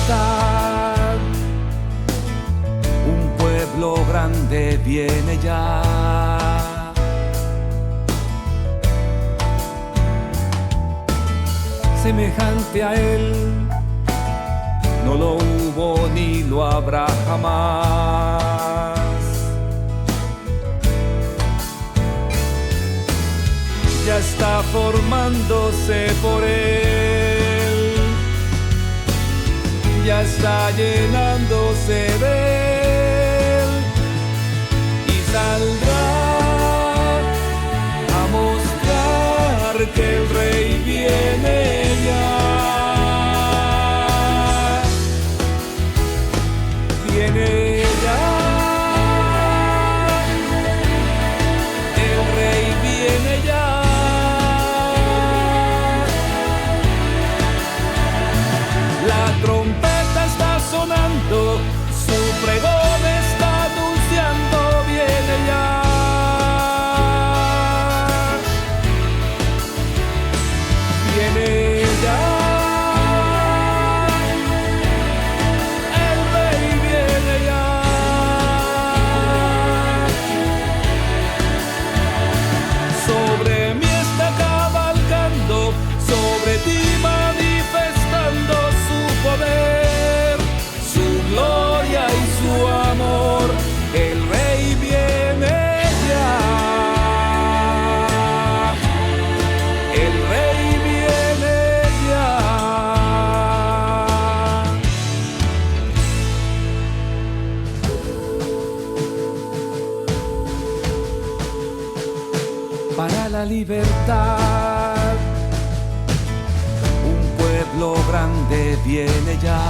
libertad. Un pueblo grande viene ya. Semejante a él no lo hubo ni lo habrá jamás. Ya está formándose por él, ya está llenándose de él y saldrá a mostrar que el rey viene ya. Viene ya, el rey viene ya. La trompeta está sonando, su pregón está anunciando, viene ya. Viene ya, el rey viene ya. Sobre mí está cabalgando, sobre ti manifestando su poder, su gloria y su amor. El rey viene ya. El rey viene ya. Para la libertad, un pueblo grande viene ya.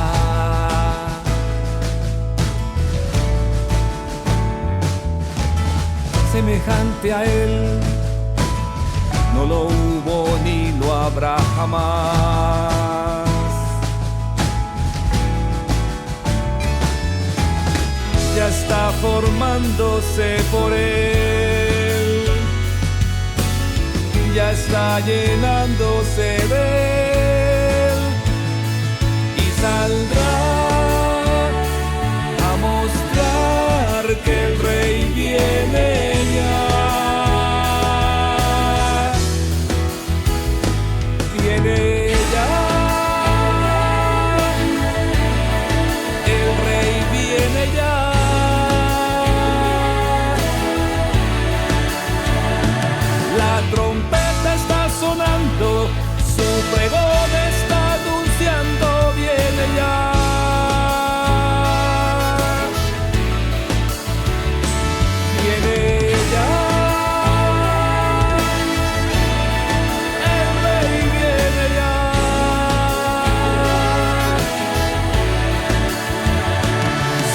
Semejante a él no lo hubo ni lo habrá jamás. Ya está formándose por él, ya está llenándose de él y saldrá a mostrar que el rey viene ya. Viene ya, el rey viene ya. La trompeta está sonando, su pregón está anunciando, viene ya. Viene ya, el rey viene ya.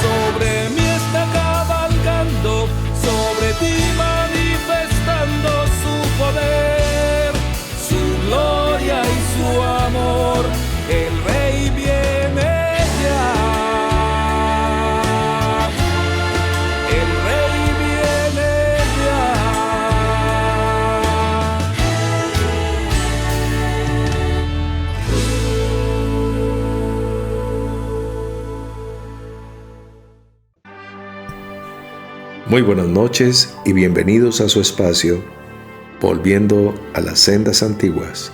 Sobre mí está cabalgando, sobre ti manifestando su poder, su gloria y su amor. El rey viene ya. El rey viene ya. Muy buenas noches y bienvenidos a su espacio Volviendo a las Sendas Antiguas,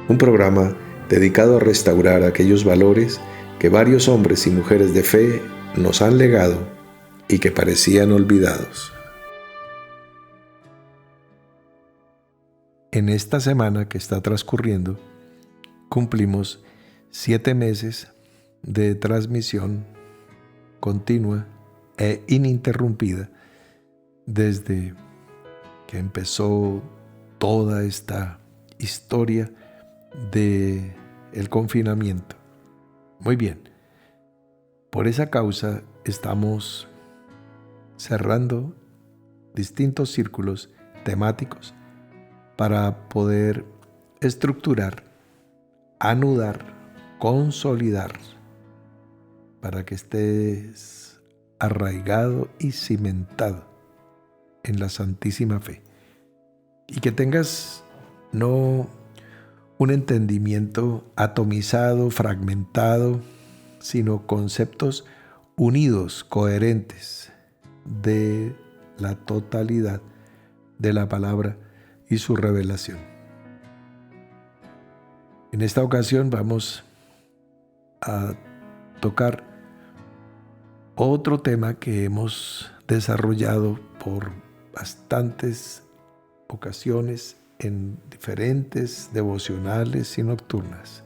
un programa dedicado a restaurar aquellos valores que varios hombres y mujeres de fe nos han legado y que parecían olvidados. En esta semana que está transcurriendo, cumplimos 7 meses de transmisión continua e ininterrumpida desde que empezó toda esta historia del confinamiento. Muy bien, por esa causa estamos cerrando distintos círculos temáticos para poder estructurar, anudar, consolidar, para que estés arraigado y cimentado en la santísima fe y que tengas no un entendimiento atomizado, fragmentado, sino conceptos unidos, coherentes de la totalidad de la palabra y su revelación. En esta ocasión vamos a tocar otro tema que hemos desarrollado por bastantes ocasiones en diferentes devocionales y nocturnas,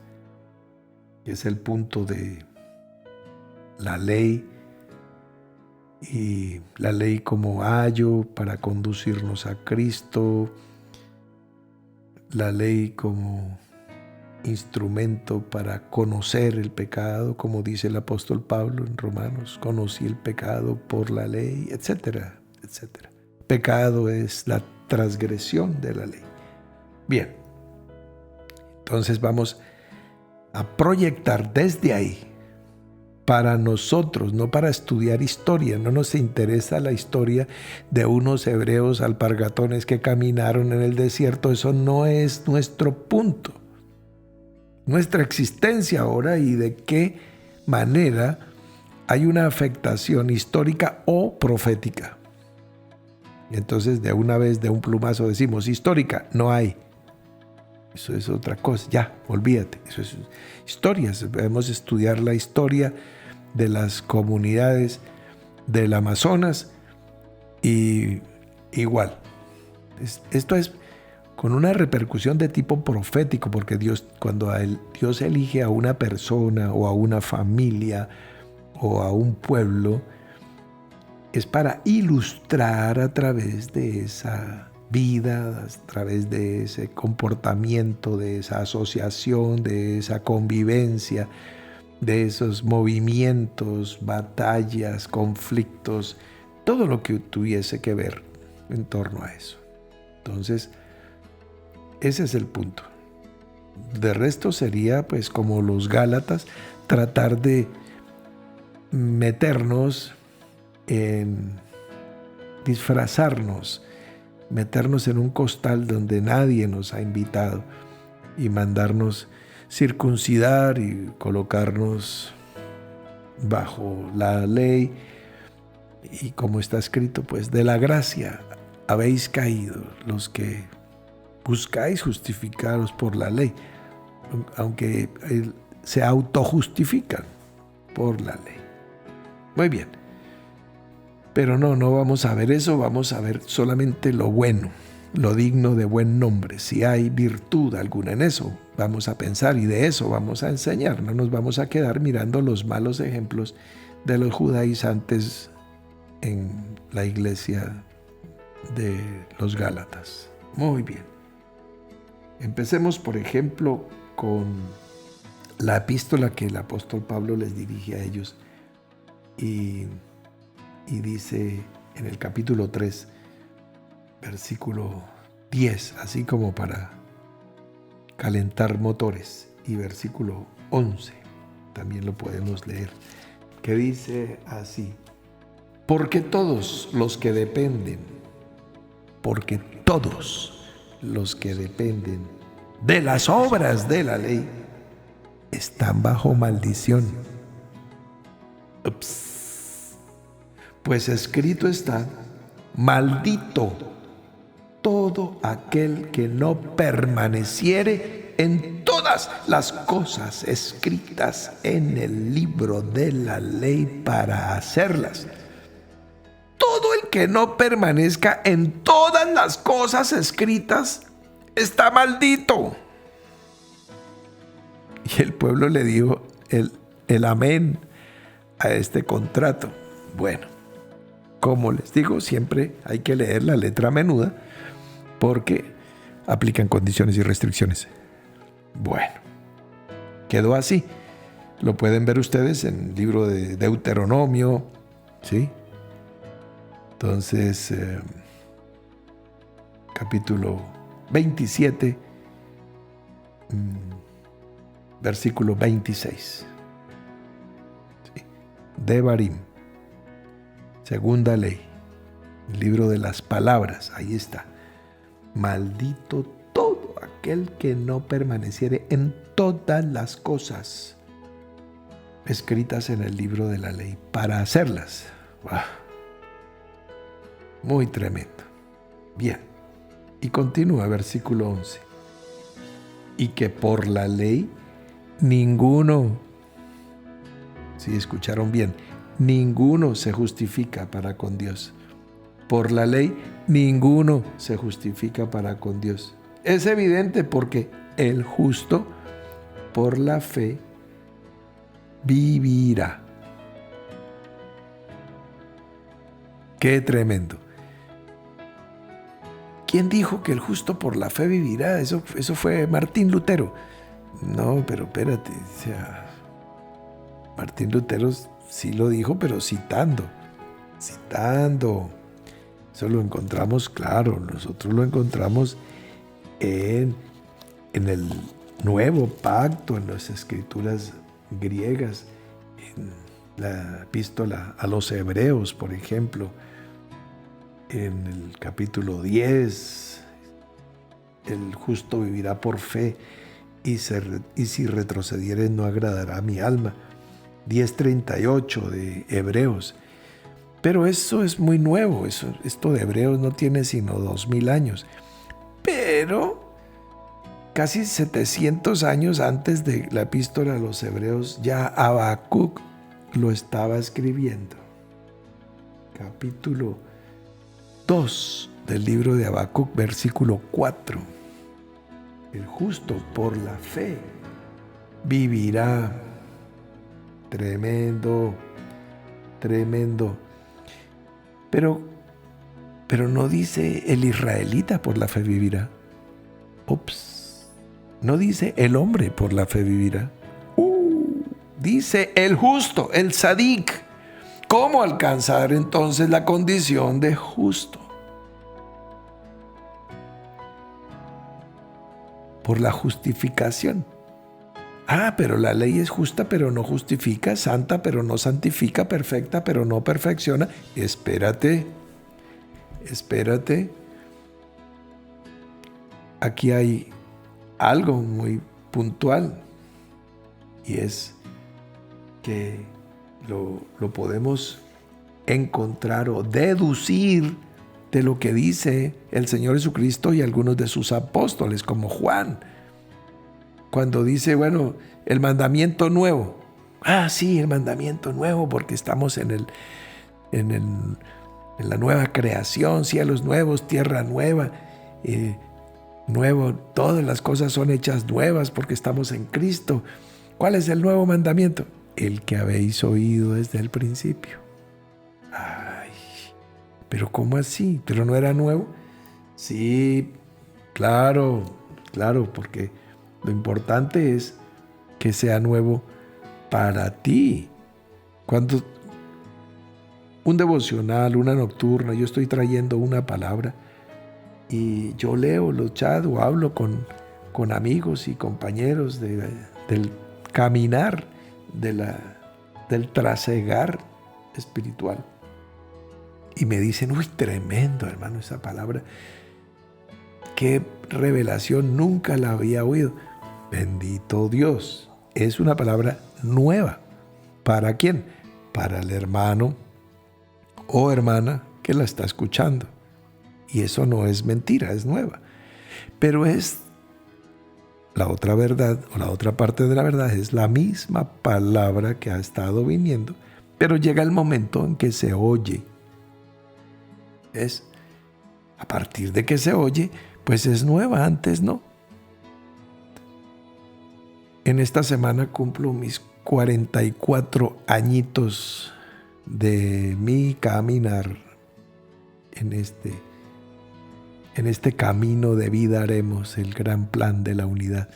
que es el punto de la ley y la ley como ayo para conducirnos a Cristo, la ley como instrumento para conocer el pecado, como dice el apóstol Pablo en Romanos, conocí el pecado por la ley, etcétera, etcétera. Pecado es la transgresión de la ley. Bien, entonces vamos a proyectar desde ahí para nosotros, no para estudiar historia. No nos interesa la historia de unos hebreos alpargatones que caminaron en el desierto. Eso no es nuestro punto. Nuestra existencia ahora y de qué manera hay una afectación histórica o profética. Entonces, de una vez, de un plumazo decimos, histórica, no hay. Eso es otra cosa, ya, olvídate. Eso es historia. Debemos estudiar la historia de las comunidades del Amazonas y igual. Esto es con una repercusión de tipo profético, porque cuando Dios elige a una persona o a una familia o a un pueblo, es para ilustrar a través de esa vida, a través de ese comportamiento, de esa asociación, de esa convivencia, de esos movimientos, batallas, conflictos, todo lo que tuviese que ver en torno a eso. Entonces, ese es el punto. De resto sería, pues, como los Gálatas, tratar de meternos disfrazarnos, meternos en un costal donde nadie nos ha invitado y mandarnos circuncidar y colocarnos bajo la ley. Y como está escrito, pues de la gracia habéis caído los que buscáis justificaros por la ley, aunque se autojustifican por la ley. Muy bien. Pero no vamos a ver eso, vamos a ver solamente lo bueno, lo digno de buen nombre. Si hay virtud alguna en eso, vamos a pensar y de eso vamos a enseñar. No nos vamos a quedar mirando los malos ejemplos de los judaizantes en la iglesia de los Gálatas. Muy bien. Empecemos, por ejemplo, con la epístola que el apóstol Pablo les dirige a ellos y dice en el capítulo 3, versículo 10, así como para calentar motores, y versículo 11, también lo podemos leer, que dice así: porque todos los que dependen de las obras de la ley están bajo maldición. Pues escrito está: maldito todo aquel que no permaneciere en todas las cosas escritas en el libro de la ley para hacerlas. Todo el que no permanezca en todas las cosas escritas está maldito. Y el pueblo le dio el amén a este contrato. Bueno, como les digo, siempre hay que leer la letra menuda porque aplican condiciones y restricciones. Bueno, quedó así. Lo pueden ver ustedes en el libro de Deuteronomio, ¿sí? Entonces, capítulo 27, versículo 26. ¿Sí? Devarim. Segunda ley, el libro de las palabras, ahí está. Maldito todo aquel que no permaneciere en todas las cosas escritas en el libro de la ley para hacerlas. ¡Wow! Muy tremendo. Bien. Y continúa, versículo 11. Y que por la ley ninguno, si escucharon bien, ninguno se justifica para con Dios. Por la ley ninguno se justifica para con Dios. Es evidente porque el justo por la fe vivirá. ¡Qué tremendo! ¿Quién dijo que el justo por la fe vivirá? Eso fue Martín Lutero. No, pero espérate. O sea, Martín Lutero sí lo dijo, pero citando. Eso lo encontramos, claro, nosotros lo encontramos en el Nuevo Pacto, en las escrituras griegas, en la epístola a los Hebreos, por ejemplo, en el capítulo 10, el justo vivirá por fe, y si retrocedieres no agradará a mi alma. 10:38 de Hebreos. Pero eso es muy nuevo, esto de Hebreos no tiene sino 2000 años. Pero casi 700 años antes de la epístola a los Hebreos, ya Habacuc lo estaba escribiendo. Capítulo 2 del libro de Habacuc, versículo 4. El justo por la fe vivirá. Tremendo. Pero no dice el israelita por la fe vivirá. No dice el hombre por la fe vivirá. Dice el justo, el sadik. ¿Cómo alcanzar entonces la condición de justo? Por la justificación. Pero la ley es justa pero no justifica, santa pero no santifica, perfecta pero no perfecciona. Espérate. Aquí hay algo muy puntual, y es que lo podemos encontrar o deducir de lo que dice el Señor Jesucristo y algunos de sus apóstoles, como Juan, cuando dice, bueno, el mandamiento nuevo. Sí, el mandamiento nuevo, porque estamos en la nueva creación, cielos nuevos, tierra nueva, nuevo, todas las cosas son hechas nuevas porque estamos en Cristo. ¿Cuál es el nuevo mandamiento? El que habéis oído desde el principio. ¿Pero cómo así? ¿Pero no era nuevo? Sí, claro, porque lo importante es que sea nuevo para ti. Cuando un devocional, una nocturna, yo estoy trayendo una palabra y yo leo los chats o hablo con amigos y compañeros del caminar, del trasegar espiritual. Y me dicen, tremendo, hermano, esa palabra. Qué revelación, nunca la había oído. Bendito Dios. Es una palabra nueva. ¿Para quién? Para el hermano o hermana que la está escuchando. Y eso no es mentira, es nueva. Pero es la otra verdad, o la otra parte de la verdad, es la misma palabra que ha estado viniendo, pero llega el momento en que se oye. Es a partir de que se oye, pues es nueva, antes no. En esta semana cumplo mis 44 añitos de mi caminar en este camino de vida. Haremos el gran plan de la unidad.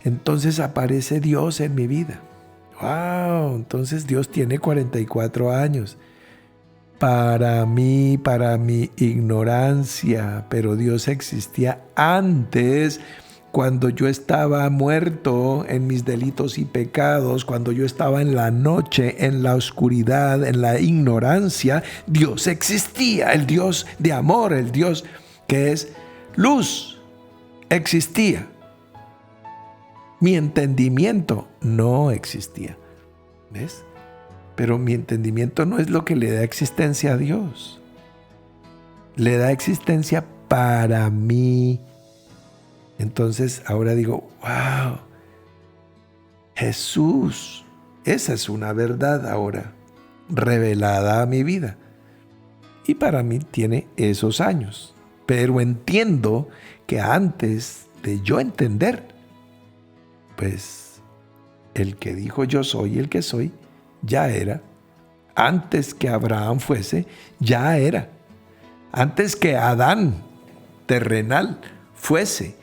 Entonces aparece Dios en mi vida. ¡Wow! Entonces Dios tiene 44 años. Para mi ignorancia, pero Dios existía antes, cuando yo estaba muerto en mis delitos y pecados, cuando yo estaba en la noche, en la oscuridad, en la ignorancia. Dios existía, el Dios de amor, el Dios que es luz, existía. Mi entendimiento no existía. ¿Ves? Pero mi entendimiento no es lo que le da existencia a Dios. Le da existencia para mí. Entonces ahora digo, wow, Jesús, esa es una verdad ahora revelada a mi vida. Y para mí tiene esos años. Pero entiendo que antes de yo entender, pues el que dijo yo soy el que soy, ya era. Antes que Abraham fuese, ya era. Antes que Adán terrenal fuese,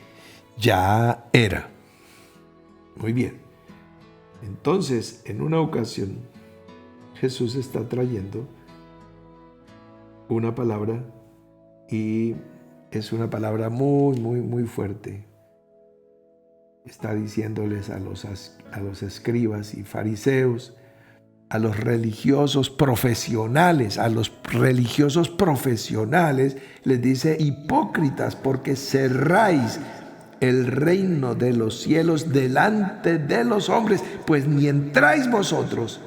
ya era. Muy bien. Entonces, en una ocasión, Jesús está trayendo una palabra y es una palabra muy, muy, muy fuerte. Está diciéndoles a los escribas y fariseos, a los religiosos profesionales, les dice hipócritas, porque cerráis el reino de los cielos delante de los hombres, pues ni entráis vosotros,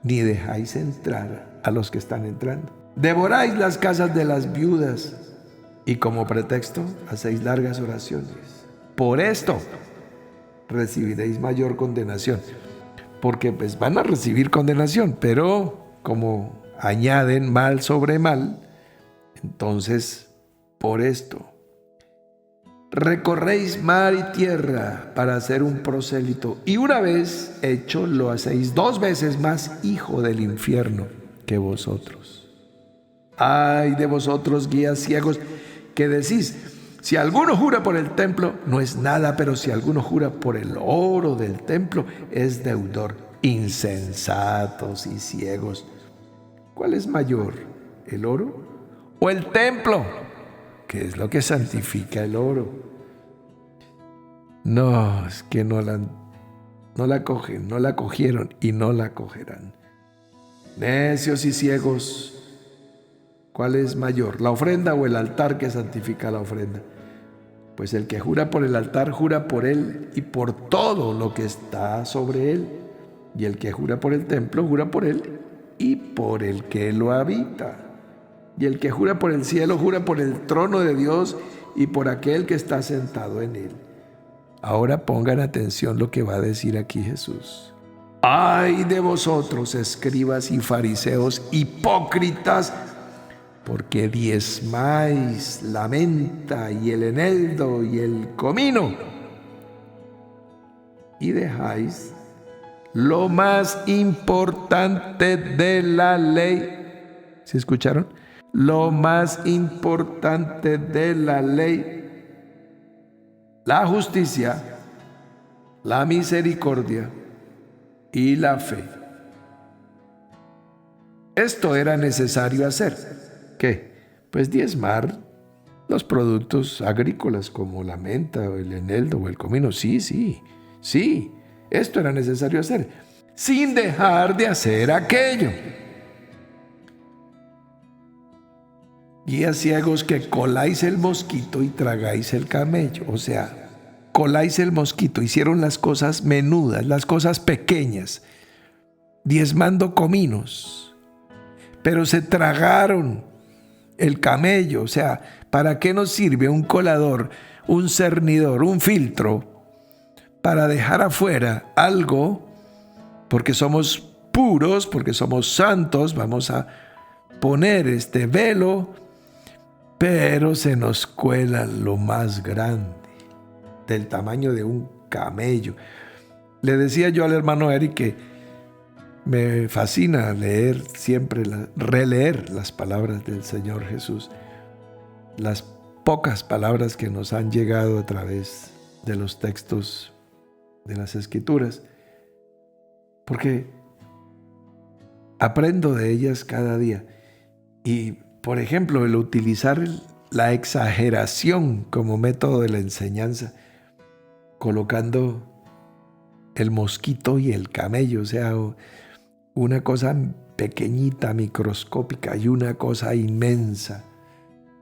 ni dejáis entrar a los que están entrando. Devoráis las casas de las viudas y como pretexto hacéis largas oraciones. Por esto recibiréis mayor condenación. Porque pues van a recibir condenación, pero como añaden mal sobre mal, entonces por esto recorréis mar y tierra para hacer un prosélito, y una vez hecho lo hacéis 2 veces más hijo del infierno que vosotros. Ay de vosotros, guías ciegos, que decís, si alguno jura por el templo, no es nada, pero si alguno jura por el oro del templo, es deudor. Insensatos y ciegos. ¿Cuál es mayor, el oro o el templo? ¿Qué es lo que santifica el oro? No, es que no la cogen, no la cogieron y no la cogerán. Necios y ciegos. ¿Cuál es mayor, la ofrenda o el altar que santifica la ofrenda? Pues el que jura por el altar, jura por él y por todo lo que está sobre él. Y el que jura por el templo, jura por él y por el que lo habita. Y el que jura por el cielo, jura por el trono de Dios y por aquel que está sentado en él. Ahora pongan atención lo que va a decir aquí Jesús. ¡Ay de vosotros, escribas y fariseos, hipócritas! Porque diezmáis la menta y el eneldo y el comino, y dejáis lo más importante de la ley. ¿Sí escucharon? Lo más importante de la ley: la justicia, la misericordia y la fe. Esto era necesario hacer. ¿Qué? Pues diezmar los productos agrícolas como la menta, o el eneldo o el comino. Sí. Esto era necesario hacer, sin dejar de hacer aquello. Guías ciegos, que coláis el mosquito y tragáis el camello. O sea, coláis el mosquito, hicieron las cosas menudas, las cosas pequeñas, diezmando cominos, pero se tragaron el camello. O sea, ¿para qué nos sirve un colador, un cernidor, un filtro? Para dejar afuera algo, porque somos puros, porque somos santos, vamos a poner este velo, pero se nos cuela lo más grande, del tamaño de un camello. Le decía yo al hermano Eric que me fascina leer siempre, releer las palabras del Señor Jesús, las pocas palabras que nos han llegado a través de los textos de las Escrituras, porque aprendo de ellas cada día. Y, por ejemplo, el utilizar la exageración como método de la enseñanza, colocando el mosquito y el camello, o sea, una cosa pequeñita, microscópica, y una cosa inmensa,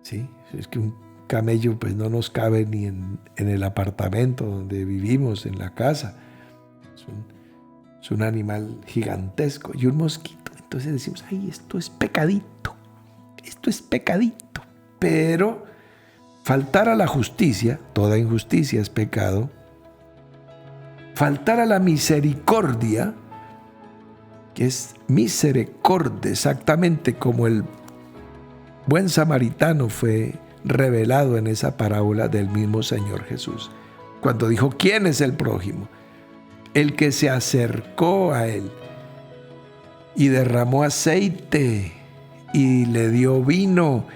¿sí? Es que un camello pues no nos cabe ni en el apartamento donde vivimos, en la casa. Es un animal gigantesco y un mosquito. Entonces decimos, ay, esto es pecadito. Esto es pecadito. Pero faltar a la justicia, toda injusticia es pecado. Faltar a la misericordia, que es misericordia, exactamente como el buen samaritano fue revelado en esa parábola del mismo Señor Jesús, cuando dijo, ¿quién es el prójimo? El que se acercó a él y derramó aceite y le dio vino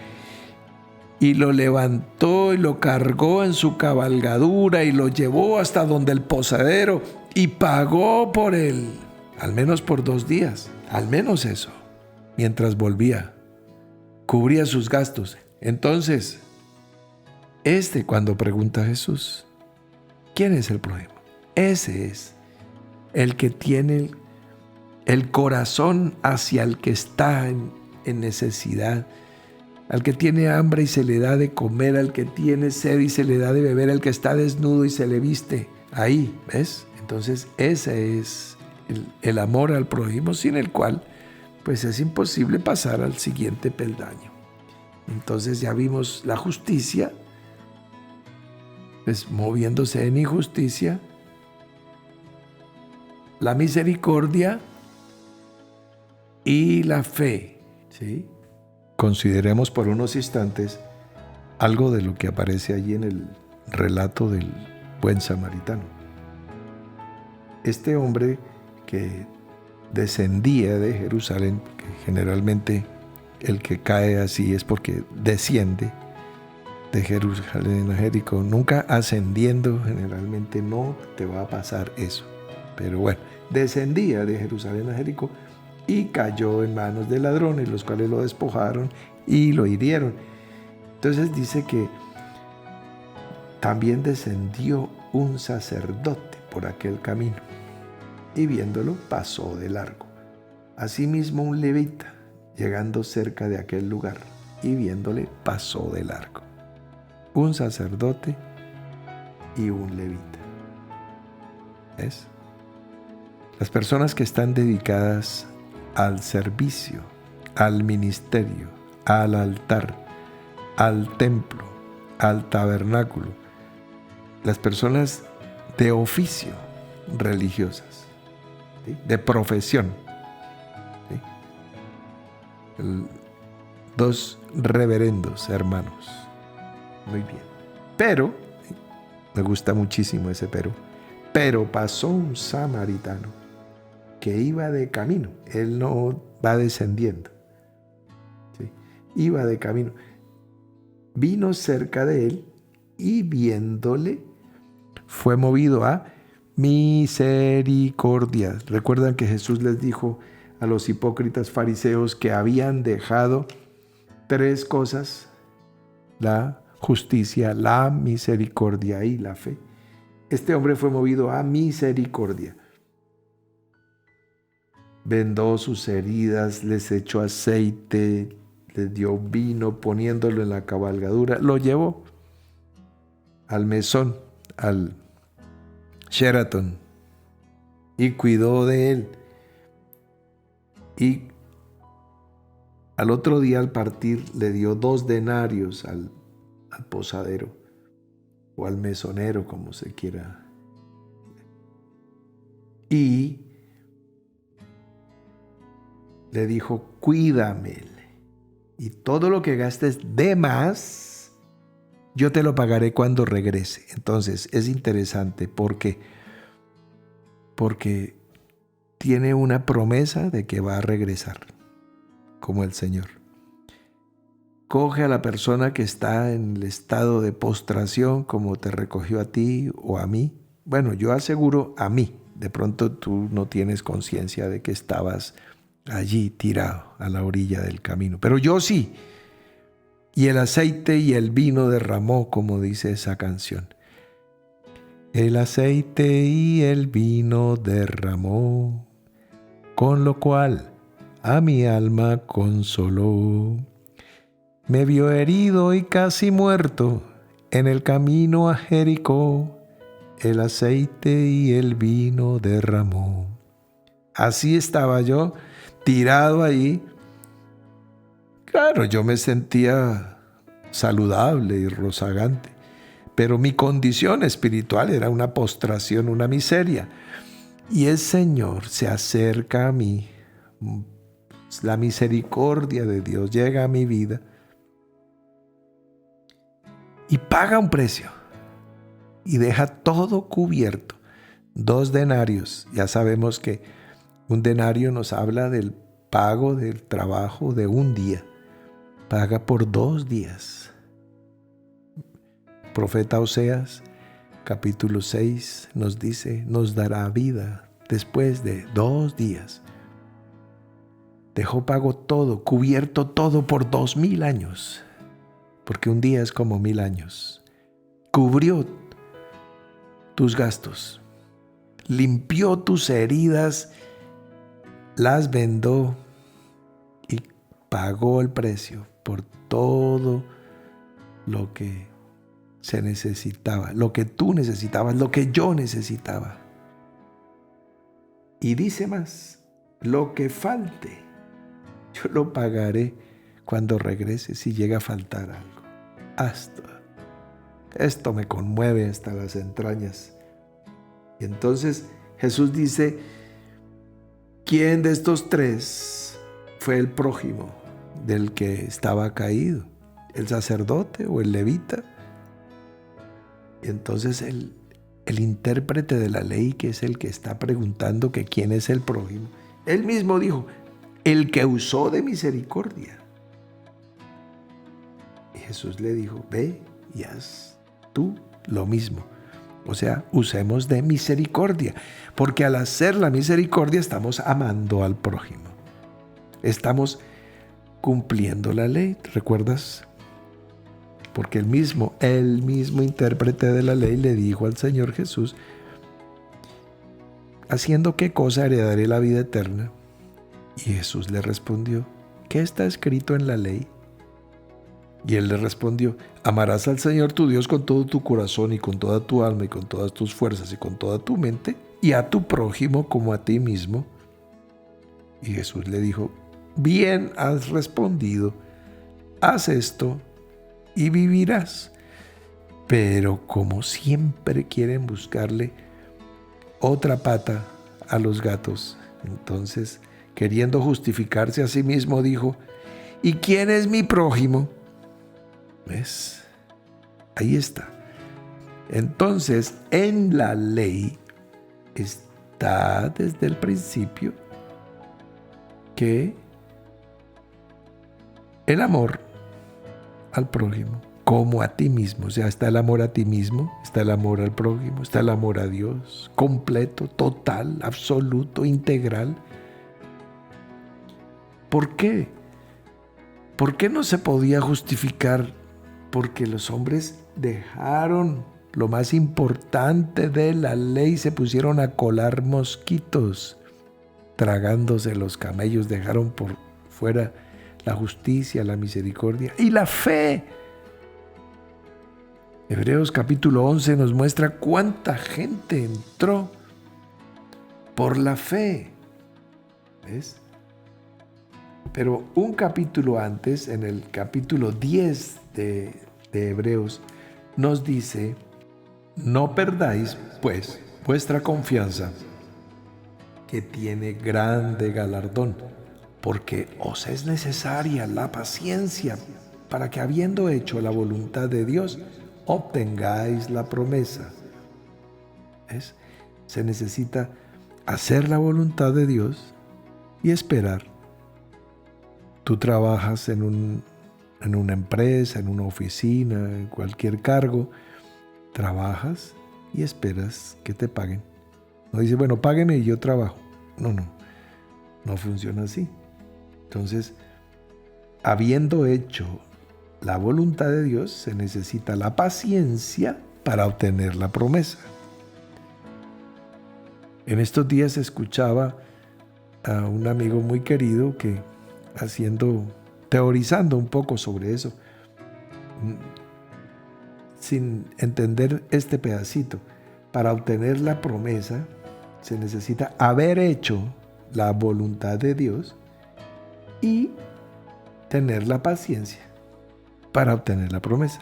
y lo levantó y lo cargó en su cabalgadura y lo llevó hasta donde el posadero y pagó por él, al menos por 2 días, al menos eso, mientras volvía, cubría sus gastos. Entonces, cuando pregunta a Jesús, ¿quién es el prójimo? Ese es el que tiene el corazón hacia el que está en necesidad, al que tiene hambre y se le da de comer, al que tiene sed y se le da de beber, al que está desnudo y se le viste. Ahí, ¿ves? Entonces ese es el amor al prójimo, sin el cual pues es imposible pasar al siguiente peldaño. Entonces ya vimos la justicia, pues moviéndose en injusticia, la misericordia y la fe, ¿sí? Consideremos por unos instantes algo de lo que aparece allí en el relato del buen samaritano. Este hombre que descendía de Jerusalén, que generalmente el que cae así es porque desciende de Jerusalén a Jericó, nunca ascendiendo, generalmente no te va a pasar eso. Pero bueno, descendía de Jerusalén a Jericó y cayó en manos de ladrones, los cuales lo despojaron y lo hirieron. Entonces dice que también descendió un sacerdote por aquel camino y viéndolo pasó de largo. Asimismo un levita, llegando cerca de aquel lugar y viéndole pasó de largo. Un sacerdote y un levita. ¿Ves? Las personas que están dedicadas al servicio, al ministerio, al altar, al templo, al tabernáculo, las personas de oficio religiosas, ¿sí? De profesión, ¿sí? 2 reverendos hermanos. Muy bien. Pero, me gusta muchísimo ese pero pasó un samaritano que iba de camino. Él no va descendiendo, ¿sí? Iba de camino. Vino cerca de él y viéndole fue movido a misericordia. Recuerdan que Jesús les dijo a los hipócritas fariseos que habían dejado 3 cosas: la justicia, la misericordia y la fe. Este hombre fue movido a misericordia. Vendó sus heridas, les echó aceite, les dio vino poniéndolo en la cabalgadura, lo llevó al mesón, al Sheraton, y cuidó de él. Y al otro día, al partir, le dio 2 denarios al posadero o al mesonero, como se quiera. Y le dijo: cuídame, y todo lo que gastes de más, yo te lo pagaré cuando regrese. Entonces es interesante porque tiene una promesa de que va a regresar, como el Señor. Coge a la persona que está en el estado de postración, como te recogió a ti o a mí. Bueno, yo aseguro a mí. De pronto tú no tienes conciencia de que estabas allí tirado a la orilla del camino, pero yo sí. Y el aceite y el vino derramó, como dice esa canción. El aceite y el vino derramó, con lo cual a mi alma consoló. Me vio herido y casi muerto en el camino a Jericó. El aceite y el vino derramó. Así estaba yo, tirado ahí. Claro, yo me sentía saludable y rozagante, pero mi condición espiritual era una postración, una miseria. Y el Señor se acerca a mí. La misericordia de Dios llega a mi vida y paga un precio y deja todo cubierto. 2 denarios. Ya sabemos que un denario nos habla del pago del trabajo de un día. Paga por 2 días. Profeta Oseas, capítulo 6, nos dice, nos dará vida después de 2 días. Dejó pago todo, cubierto todo por 2000 años, porque un día es como 1000 años. Cubrió tus gastos, limpió tus heridas, las vendó y pagó el precio por todo lo que se necesitaba, lo que tú necesitabas, lo que yo necesitaba. Y dice más, lo que falte, yo lo pagaré cuando regrese si llega a faltar algo. Esto me conmueve hasta las entrañas. Y entonces Jesús dice, ¿quién de estos 3 fue el prójimo del que estaba caído? ¿El sacerdote o el levita? Y entonces el intérprete de la ley, que es el que está preguntando que quién es el prójimo, él mismo dijo, el que usó de misericordia. Y Jesús le dijo, ve y haz tú lo mismo. O sea, usemos de misericordia, porque al hacer la misericordia estamos amando al prójimo. Estamos cumpliendo la ley, ¿recuerdas? Porque el mismo intérprete de la ley le dijo al Señor Jesús, ¿haciendo qué cosa heredaré la vida eterna? Y Jesús le respondió, ¿qué está escrito en la ley? Y él le respondió, amarás al Señor tu Dios con todo tu corazón y con toda tu alma y con todas tus fuerzas y con toda tu mente, y a tu prójimo como a ti mismo. Y Jesús le dijo, bien has respondido, haz esto y vivirás. Pero como siempre quieren buscarle otra pata a los gatos, entonces, queriendo justificarse a sí mismo, dijo, ¿y quién es mi prójimo? ¿Ves? Ahí está. Entonces, en la ley está desde el principio que el amor al prójimo como a ti mismo, o sea, está el amor a ti mismo, está el amor al prójimo, está el amor a Dios, completo, total, absoluto, integral. ¿Por qué? ¿Por qué no se podía justificar? Porque los hombres dejaron lo más importante de la ley, se pusieron a colar mosquitos, tragándose los camellos, dejaron por fuera la justicia, la misericordia y la fe. Hebreos capítulo 11 nos muestra cuánta gente entró por la fe. ¿Ves? Pero un capítulo antes, en el capítulo 10 de Hebreos, nos dice, no perdáis, pues, vuestra confianza, que tiene grande galardón, porque os es necesaria la paciencia, para que habiendo hecho la voluntad de Dios, obtengáis la promesa. ¿Ves? Se necesita hacer la voluntad de Dios y esperar. Tú trabajas en una empresa, en una oficina, en cualquier cargo, trabajas y esperas que te paguen. No dices, bueno, págueme y yo trabajo. No funciona así. Entonces, habiendo hecho la voluntad de Dios, se necesita la paciencia para obtener la promesa. En estos días escuchaba a un amigo muy querido que teorizando un poco sobre eso, sin entender este pedacito. Para obtener la promesa se necesita haber hecho la voluntad de Dios y tener la paciencia para obtener la promesa.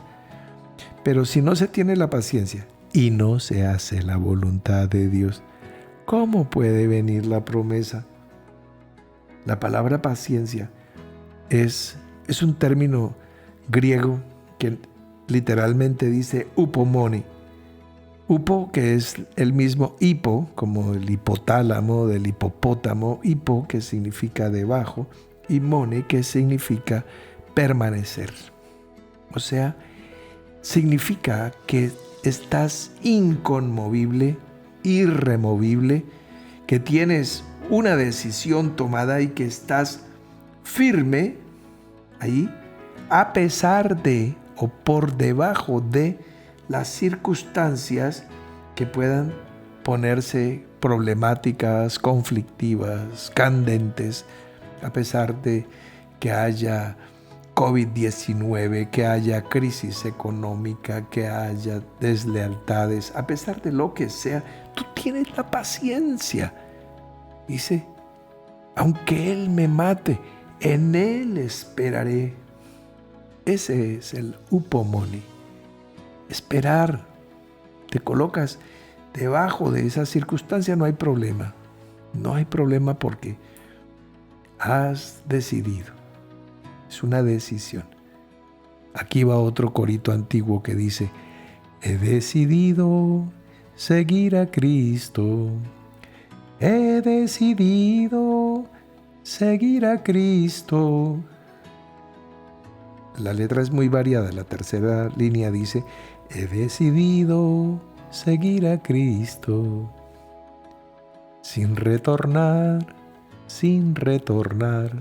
Pero si no se tiene la paciencia y no se hace la voluntad de Dios, ¿cómo puede venir la promesa? La palabra paciencia es un término griego que literalmente dice upomone. Upo, que es el mismo hipo, como el hipotálamo del hipopótamo, hipo, que significa debajo, y mone, que significa permanecer. O sea, significa que estás inconmovible, irremovible, que tienes una decisión tomada y que estás firme ahí, a pesar de o por debajo de las circunstancias que puedan ponerse problemáticas, conflictivas, candentes, a pesar de que haya COVID-19, que haya crisis económica, que haya deslealtades, a pesar de lo que sea, tú tienes la paciencia. Dice, aunque Él me mate, en Él esperaré. Ese es el upomone. Esperar. Te colocas debajo de esa circunstancia, no hay problema. No hay problema porque has decidido. Es una decisión. Aquí va otro corito antiguo que dice, he decidido seguir a Cristo. He decidido seguir a Cristo. La letra es muy variada. La tercera línea dice, he decidido seguir a Cristo. Sin retornar, sin retornar.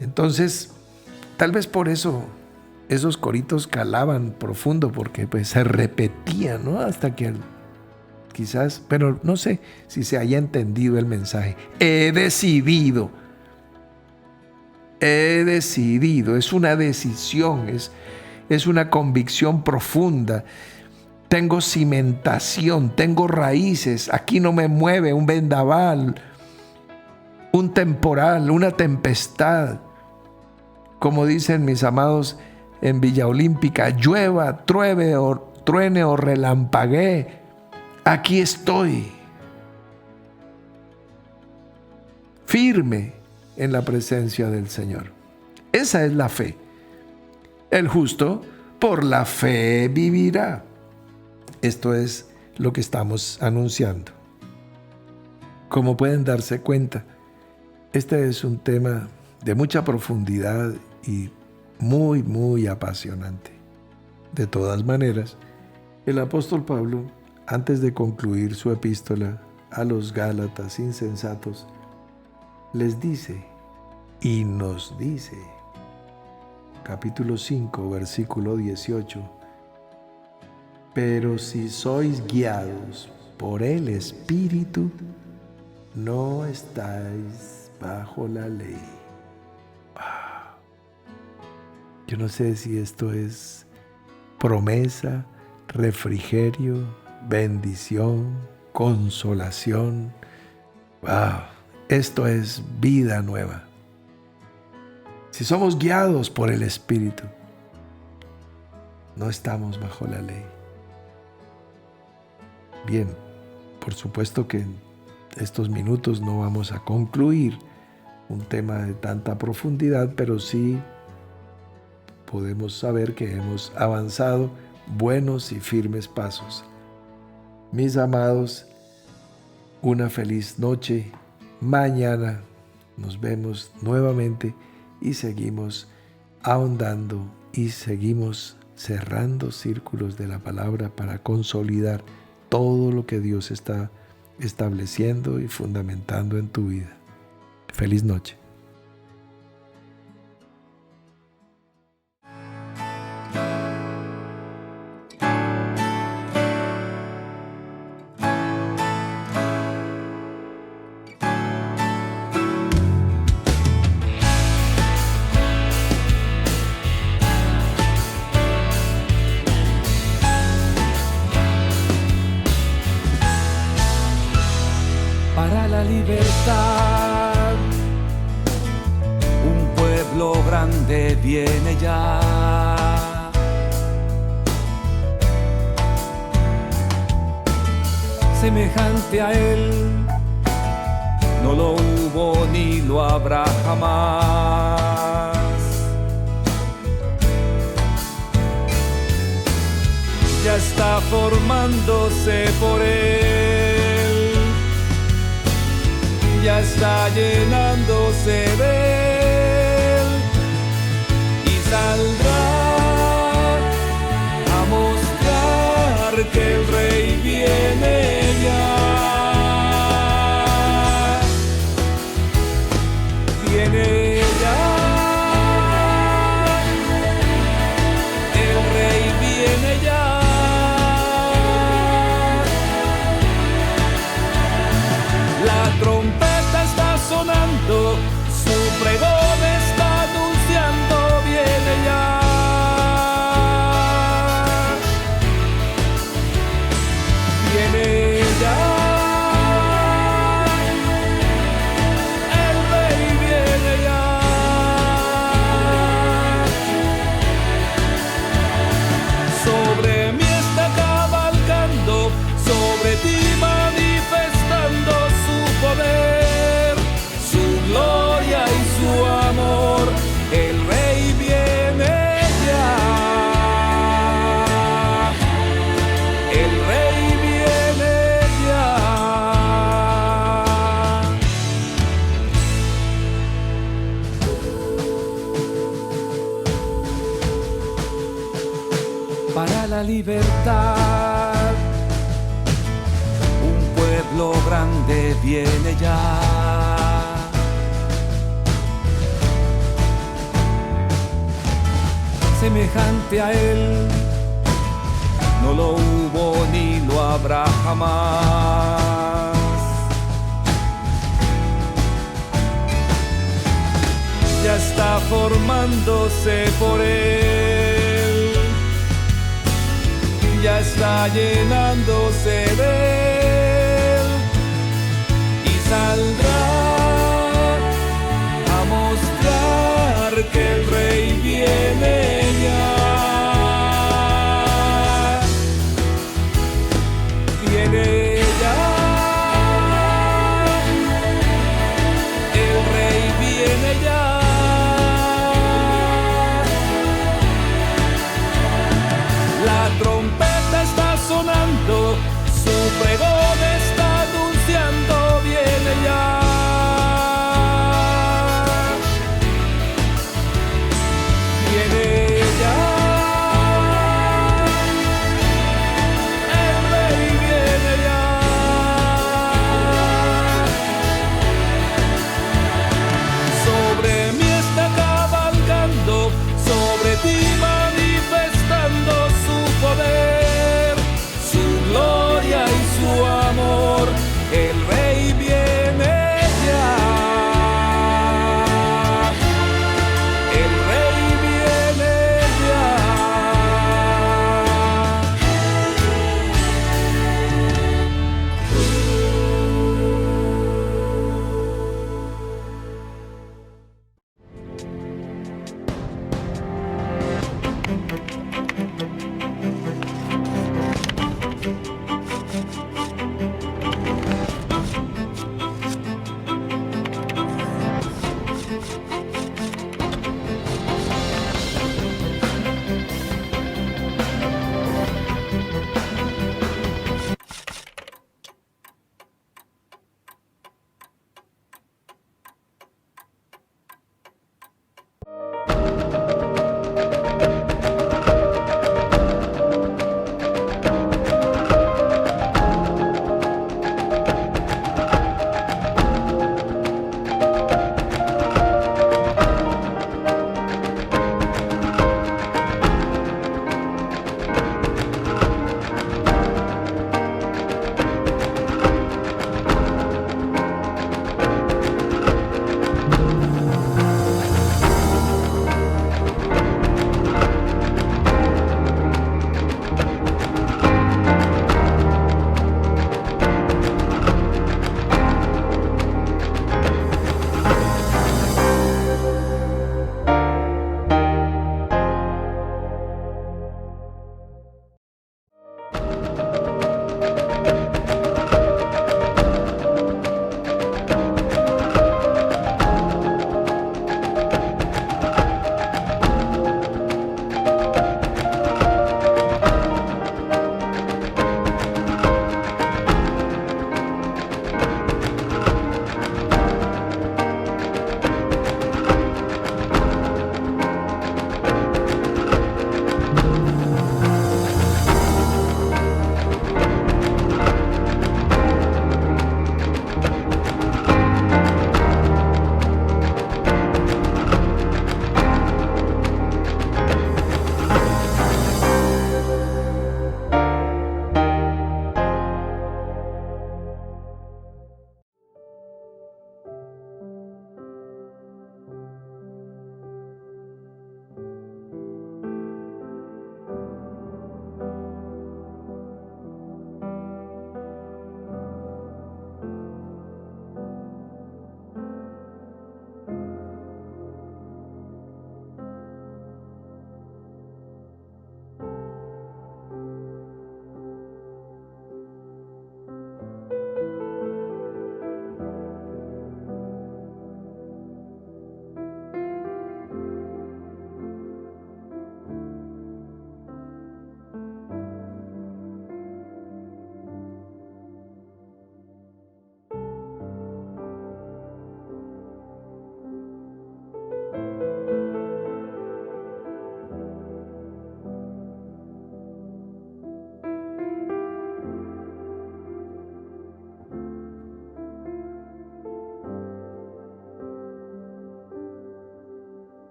Entonces, tal vez por eso esos coritos calaban profundo, porque pues se repetían, ¿no? Hasta que quizás, pero no sé si se haya entendido el mensaje. He decidido, es una decisión, es una convicción profunda. Tengo cimentación, tengo raíces, aquí no me mueve un vendaval, un temporal, una tempestad. Como dicen mis amados en Villa Olímpica, llueva, truene o relampaguee, aquí estoy, firme en la presencia del Señor. Esa es la fe. El justo por la fe vivirá. Esto es lo que estamos anunciando. Como pueden darse cuenta, este es un tema de mucha profundidad y muy, muy apasionante. De todas maneras, el apóstol Pablo, antes de concluir su epístola a los Gálatas insensatos, les dice y nos dice, capítulo 5, versículo 18, pero si sois guiados por el Espíritu, no estáis bajo la ley. Yo no sé si esto es promesa, refrigerio, bendición, consolación. Esto es vida nueva. Si somos guiados por el Espíritu, no estamos bajo la ley. Bien, por supuesto que en estos minutos no vamos a concluir un tema de tanta profundidad, pero sí podemos saber que hemos avanzado buenos y firmes pasos. Mis amados, una feliz noche. Mañana nos vemos nuevamente y seguimos ahondando y seguimos cerrando círculos de la palabra para consolidar todo lo que Dios está estableciendo y fundamentando en tu vida. Feliz noche. Para la libertad. Un pueblo grande viene ya. Semejante a él no lo hubo ni lo habrá jamás. Ya está formándose por él, ya está llenándose de él y saldrá a mostrar que el Rey viene ya. Viene ya, el Rey viene ya. La trompeta está sonando, su pregón está anunciando, viene ya. Viene ya, el Rey viene ya. Sobre mí está cabalgando, sobre ti manifestando su poder, su gloria y su amor. El Rey viene ya. El Rey viene ya. Para la libertad, un pueblo grande viene ya. Semejante a él no lo hubo ni lo habrá jamás. Ya está formándose por él, ya está llenándose de él y saldrá a mostrar que el Rey viene ya. Viene ya, el Rey viene ya. La trompeta está sonando, su pregón está